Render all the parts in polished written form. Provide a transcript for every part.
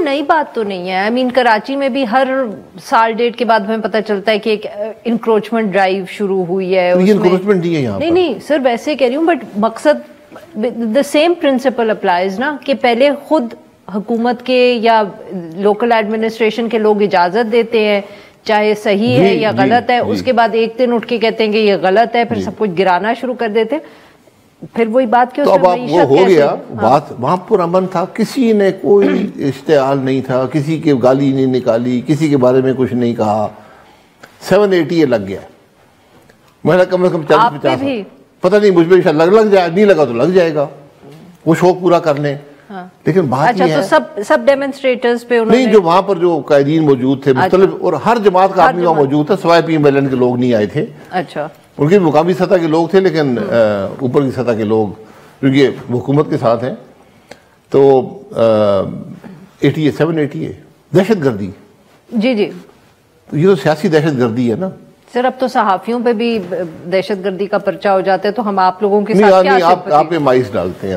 नई बात तो नहीं है। आई मीन कराची में भी हर साल डेट के बाद हमें पता चलता है कि एक इंक्रोचमेंट ड्राइव शुरू हुई है। ये इंक्रोचमेंट नहीं है यहाँ पर। नहीं सर, वैसे कह रही हूँ, बट मकसद द सेम प्रिंसिपल अप्लाइज ना, कि पहले खुद हुकूमत के या लोकल एडमिनिस्ट्रेशन के लोग इजाजत देते हैं, चाहे सही है या गलत है, उसके बाद एक दिन उठ के कहते हैं कि ये गलत है, फिर सब कुछ गिराना शुरू कर देते हैं। फिर वही बात क्यों? तो अब आप वो हो गया बात, वहां पर अमन था, किसी ने कोई इश्तेहाल नहीं था, किसी की गाली नहीं निकाली, किसी के बारे में कुछ नहीं कहा। 780 लग गया, मैं कम से कम 40-50, पता नहीं मुझ पर लग जाए, नहीं लगा तो लग जाएगा, वो शौक पूरा कर लें। हाँ। लेकिन बात अच्छा, ये तो सब डेमोन्स्ट्रेटर्स पे उन्होंने नहीं, जो वहां पर जो कैदीन मौजूद थे मुख्तलिफ, और हर जमात का आदमी वहाँ मौजूद था, सवाए PMLN के लोग नहीं आए थे। अच्छा, उनकी मुकामी सतह के लोग थे, लेकिन ऊपर की सतह के लोग क्योंकि हुकूमत के साथ हैं, तो 780 दहशत गर्दी। जी जी, तो ये तो सियासी दहशत गर्दी है ना सर। अब तो सहाफियों पे भी दहशत गर्दी का पर्चा हो जाता है, तो हम आप लोगों के साथ नहीं, क्या आप आइस डालते हैं,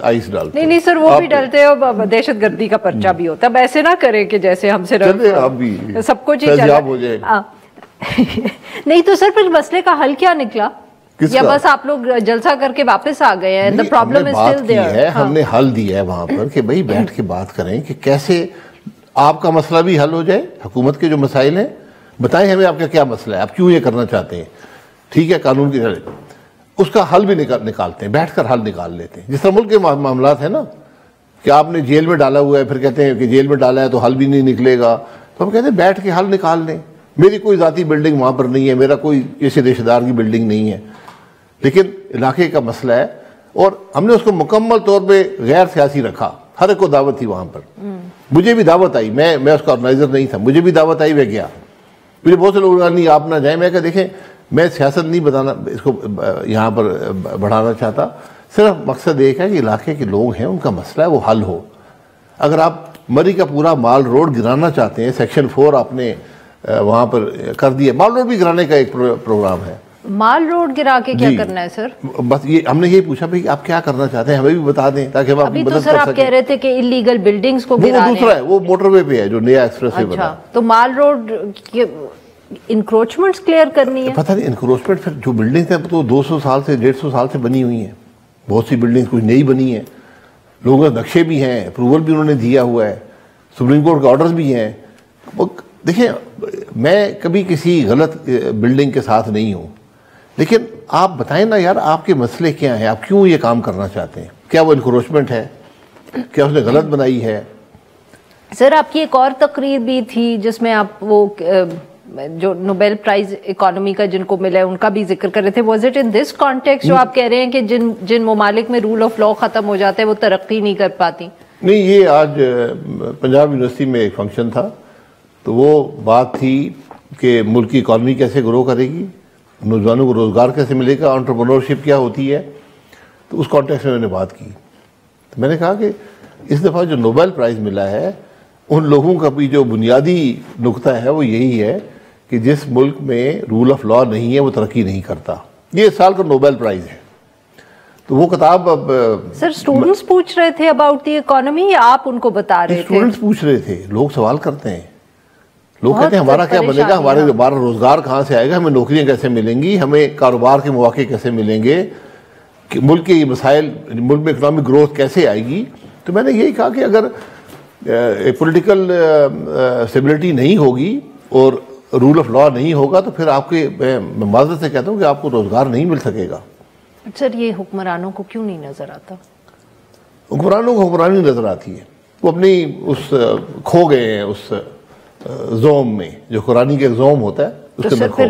आइस डालते हैं। नहीं सर, वो भी डालते हैं, दहशत गर्दी का पर्चा भी होता है। अब ऐसे ना करें कि जैसे हमसे सब कुछ ही हो जाए। नहीं तो सर, फिर मसले का हल क्या निकला, या बस आप लोग जलसा करके वापस आ गए हैं? The problem is still there. हमने हल दिया है वहां पर कि भाई बैठ के बात करें कि कैसे आपका मसला भी हल हो जाए, हुकूमत के जो मसाइल हैं बताएं हमें, आपका क्या मसला है, आप क्यों ये करना चाहते हैं, ठीक है, कानून की तरह उसका हल भी निकालते हैं, बैठकर हल निकाल लेते हैं। जिस तरह मुल्क के मामला है ना, कि आपने जेल में डाला हुआ है, फिर कहते हैं कि जेल में डाला है तो हल भी नहीं निकलेगा, तो हम कहते हैं बैठ के हल निकाल लें। मेरी कोई ज़ाती बिल्डिंग वहाँ पर नहीं है, मेरा कोई ऐसे रिश्तेदार की बिल्डिंग नहीं है, लेकिन इलाके का मसला है, और हमने उसको मुकम्मल तौर पर गैर सियासी रखा। हर एक को दावत थी वहाँ पर, मुझे भी दावत आई, मैं उसका ऑर्गेनाइजर नहीं था, मुझे भी दावत आई, मैं गया। मुझे बहुत से लोग नहीं आप ना जाए, मैं क्या देखें, मैं सियासत नहीं बताना इसको यहाँ पर बढ़ाना चाहता, सिर्फ मकसद एक है कि इलाके के लोग हैं, उनका मसला है, वो हल हो। अगर आप मरी का पूरा माल रोड गिराना चाहते हैं, सेक्शन 4 आपने वहाँ पर कर दिया, माल रोड भी गिराने का एक प्रोग्राम है। माल रोड गिरा के क्या करना है सर? बस ये हमने यही पूछा भाई आप क्या करना चाहते हैं, हमें भी बता दें ताकि हम अभी तो सर आप कह रहे थे कि इलीगल बिल्डिंग्स को गिरा रहे हैं। दूसरा है, वो मोटरवे पे है जो नया एक्सप्रेस वे बना। तो माल रोड इंक्रोचमेंट्स क्लियर करनी है? पता नहीं इंक्रोचमेंट, फिर जो बिल्डिंग्स हैं तो 200 साल से 150 साल से बनी हुई हैं, बहुत सी बिल्डिंग्स कुछ नई बनी है, लोगों के नक्शे भी हैं, अप्रूवल भी उन्होंने दिया हुआ है, सुप्रीम कोर्ट के ऑर्डर्स भी हैं। देखिए, मैं कभी किसी गलत बिल्डिंग के साथ नहीं हूँ, लेकिन आप बताएं ना यार, आपके मसले क्या हैं, आप क्यों ये काम करना चाहते हैं? क्या वो इंक्रोचमेंट है, क्या उसने गलत बनाई है? सर आपकी एक और तकरीर भी थी जिसमें आप वो जो नोबेल प्राइज इकोनॉमी का जिनको मिला है उनका भी जिक्र कर रहे थे। Was it in this context जो आप कह रहे हैं कि जिन ममालिक में रूल ऑफ लॉ खत्म हो जाता है वो तरक्की नहीं कर पाती? नहीं, ये आज पंजाब यूनिवर्सिटी में एक फंक्शन था, तो वो बात थी कि मुल्क की इकॉनमी कैसे ग्रो करेगी, नौजवानों को रोज़गार कैसे मिलेगा, एंटरप्रेन्योरशिप क्या होती है, तो उस कॉन्टेक्स्ट में मैंने बात की। तो मैंने कहा कि इस दफ़ा जो नोबेल प्राइज़ मिला है उन लोगों का भी जो बुनियादी नुक्ता है वो यही है कि जिस मुल्क में रूल ऑफ लॉ नहीं है वो तरक्की नहीं करता। ये इस साल का नोबेल प्राइज़ है। तो वो किताब अब सर स्टूडेंट्स पूछ रहे थे अबाउट द इकोनॉमी या आप उनको बता रहे थे? स्टूडेंट्स पूछ रहे थे, लोग सवाल करते हैं, लोग कहते हैं हमारा क्या बनेगा, हमारा रोजगार कहाँ से आएगा, हमें नौकरियां कैसे मिलेंगी, हमें कारोबार के मौके कैसे मिलेंगे, कि मुल्क के ये मसाइल, मुल्क में इकोनॉमिक ग्रोथ कैसे आएगी। तो मैंने यही कहा कि अगर पॉलिटिकल स्टेबिलिटी नहीं होगी और रूल ऑफ लॉ नहीं होगा तो फिर आपके, मैं माज़रत से कहता हूँ कि आपको रोजगार नहीं मिल सकेगा। सर ये हुक्मरानों को क्यों नहीं नजर आता? हुक्मरानों को हुक्मरानी नजर आती है, वो अपनी उस खो गए हैं उस जोम में, जो कुरानी के जोम होता है उसके अंदर खो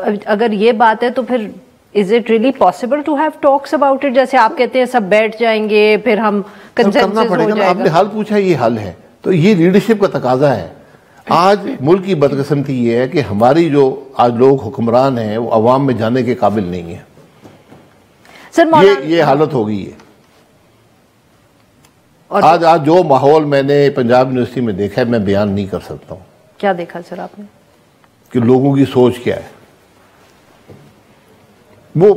गए। अगर ये बात है तो फिर is it really possible to have talks about it? जैसे आप कहते हैं सब बैठ जाएंगे फिर हम कंसेंसस हो जाएगा। आपने हल पूछा, ये हल है, तो ये लीडरशिप का तकाजा है। आज मुल्क की बदकिस्मती ये है कि हमारी जो आज लोग हुक्मरान हैं वो अवाम में जाने के काबिल नहीं है। सर ये हालत हो गई है। और आज जो माहौल मैंने पंजाब यूनिवर्सिटी में देखा है मैं बयान नहीं कर सकता हूँ। क्या देखा सर आपने? कि लोगों की सोच क्या है। वो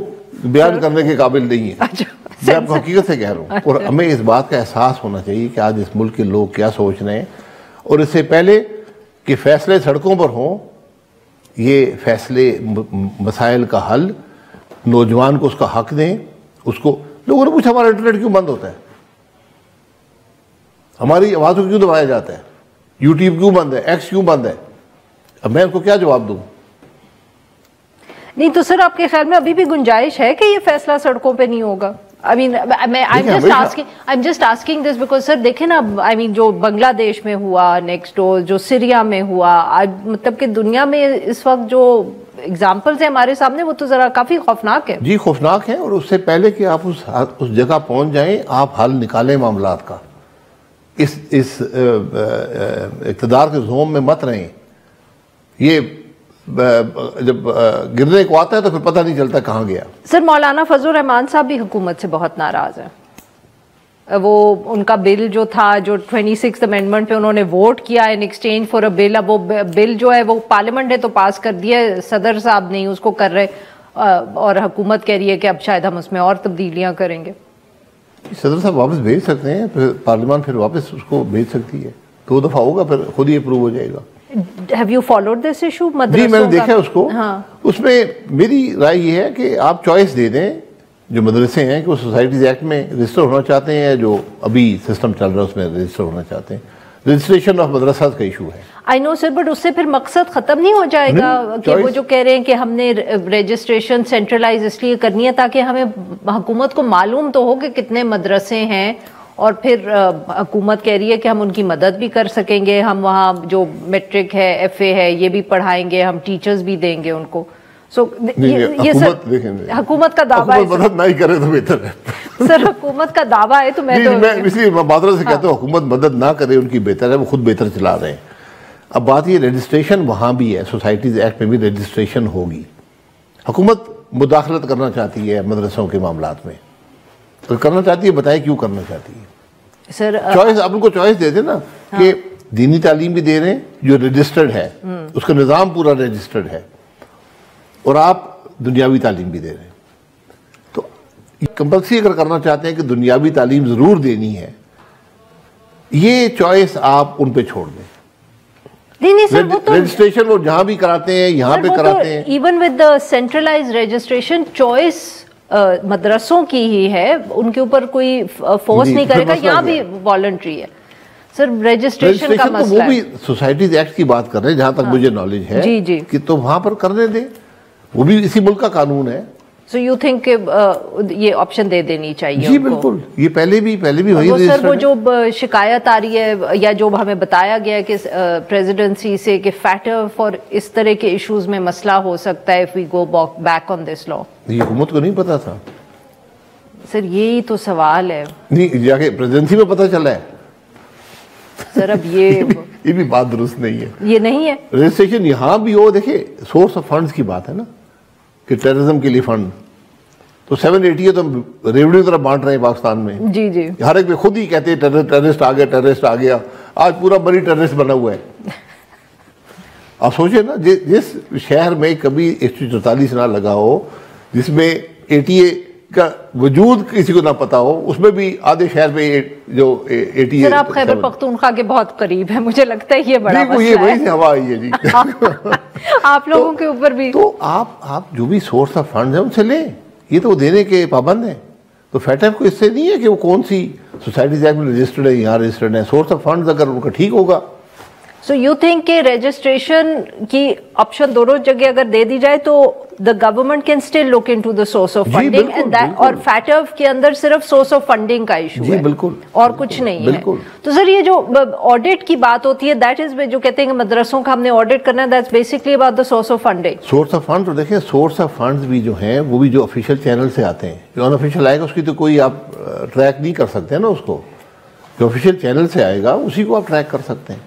बयान करने के काबिल नहीं है। अच्छा, मैं आपको हकीकत से कह रहा हूँ। और हमें इस बात का एहसास होना चाहिए कि आज इस मुल्क के लोग क्या सोच रहे हैं, और इससे पहले कि फैसले सड़कों पर हों, ये फैसले मसाइल का हल नौजवान को उसका हक दें। उसको लोगों ने पूछा हमारा इंटरनेट क्यों बंद होता है, हमारी आवाज़ को क्यों दबाया जाता है, यूट्यूब क्यों बंद है, एक्स क्यों बंद है। अब मैं उनको क्या जवाब दूं? नहीं तो सर आपके ख्याल में अभी भी गुंजाइश है कि ये फैसला सड़कों पे नहीं होगा? I mean I am just asking this because sir देखें ना, आई मीन जो बांग्लादेश में हुआ नेक्स्ट डोर, जो सीरिया में हुआ, आज मतलब कि दुनिया में इस वक्त जो एग्जाम्पल्स है हमारे सामने, वो तो जरा काफी खौफनाक है। जी खौफनाक है। और उससे पहले कि आप उस जगह पहुंच जाएं, आप हल निकालें मामलात का। इस इक़्तिदार के ज़ोम में मत रहें। ये जब गिरने को आता है तो फिर पता नहीं चलता कहाँ गया। सर मौलाना फजल रहमान साहब भी हुकूमत से बहुत नाराज है। वो उनका बिल जो था, जो 26th अमेंडमेंट पे उन्होंने वोट किया in exchange for a bill, अब वो बिल जो है वो पार्लियामेंट ने तो पास कर दिया, सदर साहब नहीं उसको कर रहे, और हुकूमत कह रही है कि अब शायद हम उसमें और तब्दीलियां करेंगे। सदर साहब वापस भेज सकते हैं, फिर पार्लियामेंट फिर वापस उसको भेज सकती है, 2 दफा होगा, फिर खुद ही अप्रूव हो जाएगा। Have you followed this issue? जी मैंने देखा है उसको। हाँ। उसमें मेरी राय ये है कि आप चॉइस दे दें जो मदरसे हैं कि वो सोसाइटीज एक्ट में रजिस्टर होना चाहते हैं, जो अभी सिस्टम चल रहा है उसमें रजिस्टर होना चाहते हैं। रजिस्ट्रेशन ऑफ मदरसा का इशू है। आई नो सर, बट उससे फिर मकसद खत्म नहीं हो जाएगा कि वो जो कह रहे हैं कि हमने रजिस्ट्रेशन सेंट्रलाइज इसलिए करनी है ताकि हमें हुकूमत को मालूम तो हो कि कितने मदरसे हैं, और फिर हुकूमत कह रही है कि हम उनकी मदद भी कर सकेंगे, हम वहाँ जो मैट्रिक है, FA है, ये भी पढ़ाएंगे, हम टीचर्स भी देंगे उनको। सो ये सर हुकूमत का दावा है। मदद नहीं करे तो बेहतर है। सर हुकूमत का दावा है, तो मैं इसलिए मादरा से कहता हूँ हुकूमत मदद ना करे उनकी बेहतर है, वो खुद बेहतर चला रहे हैं। अब बात ये रजिस्ट्रेशन वहाँ भी है, सोसाइटीज एक्ट में भी रजिस्ट्रेशन होगी। हुकूमत मुदाखलत करना चाहती है मदरसों के मामलात में, तो करना चाहती है, बताएं क्यों करना चाहती है। सर चॉइस आप उनको चॉइस दे देना कि दीनी तालीम भी दे रहे हैं जो रजिस्टर्ड है, उसका निज़ाम पूरा रजिस्टर्ड है, और आप दुनियावी तालीम भी दे रहे हैं। तो कंपल्सरी अगर करना चाहते हैं कि दुनियावी तालीम ज़रूर देनी है, ये चॉइस आप उन पे छोड़ दें। नहीं सर, वो तो रजिस्ट्रेशन वो जहाँ भी कराते हैं, यहाँ पे कराते हैं। Even with the centralised registration choice मदरसों की ही है, उनके ऊपर कोई फोर्स नहीं करेगा, यहाँ भी वॉलंटरी है। सर रजिस्ट्रेशन का मसला तो वो भी सोसाइटीज एक्ट की बात कर रहे हैं, जहां तक मुझे नॉलेज है जी जी, कि तो वहां पर करने दें, वो भी इसी मुल्क का कानून है। सो यू थिंक ये ऑप्शन दे देनी चाहिए? जी बिल्कुल, ये पहले भी वही वो सर, वो जो शिकायत आ रही है या जो हमें बताया गया है कि प्रेसिडेंसी से कि फैटर फॉर इस तरह के इश्यूज में मसला हो सकता है if we go back on this law. ये हुकूमत को नहीं पता था सर, यही तो सवाल है। नहीं, जाके प्रेसिडेंसी में पता चला है सर। अब ये भी बात दुरुस्त नहीं है, ये नहीं है। रजिस्ट्रेशन यहाँ भी हो, देखिए सोर्स ऑफ फंड्स की बात है ना, कि टेररिज्म के लिए फंड तो 780 है, तो रेवेन्यू तरफ बांट रहे हैं पाकिस्तान में। जी जी, हर एक में खुद ही कहते हैं टेररिस्ट आ गया, टेररिस्ट आ गया। आज पूरा बड़ी टेररिस्ट बना हुआ है। आप सोचिए ना, जिस शहर में कभी 144 ना लगा हो, जिसमें ATA का वजूद किसी को ना पता हो, उसमें भी आधे शहर में जो ATA। सर आप खैबर पख्तूनख्वा के बहुत करीब है, मुझे लगता है ये बड़ा मसला है। ये वही से हवा आई है जी। आप लोगों के ऊपर भी तो आप जो भी सोर्स ऑफ फंड है उनसे लें, ये तो देने के पाबंद हैं। तो फैटर को इससे नहीं है कि वो कौन सी सोसाइटीज एक्ट में रजिस्टर्ड है, यहाँ रजिस्टर्ड है। सोर्स ऑफ फंड्स अगर उनका ठीक होगा। सो यू थिंक कि रजिस्ट्रेशन की ऑप्शन दोनों जगह अगर दे दी जाए तो the government can still look into the source of funding and that, और फैटर के अंदर सिर्फ सोर्स ऑफ फंडिंग का इशू है, बिल्कुल, और कुछ नहीं है। तो सर ये जो ऑडिट की बात होती है, दैट इज जो कहते हैं कि मदरसों का हमने ऑडिट करना है, that's basically about the source of funding. Source of fund तो देखिए, सोर्स ऑफ फंड्स भी जो हैं वो भी जो ऑफिशियल चैनल से आते हैं। जो अनऑफिशियल आएगा उसकी तो कोई आप ट्रैक नहीं कर सकते ना, उसको जो ऑफिशियल चैनल से आएगा उसी को आप ट्रैक कर सकते हैं।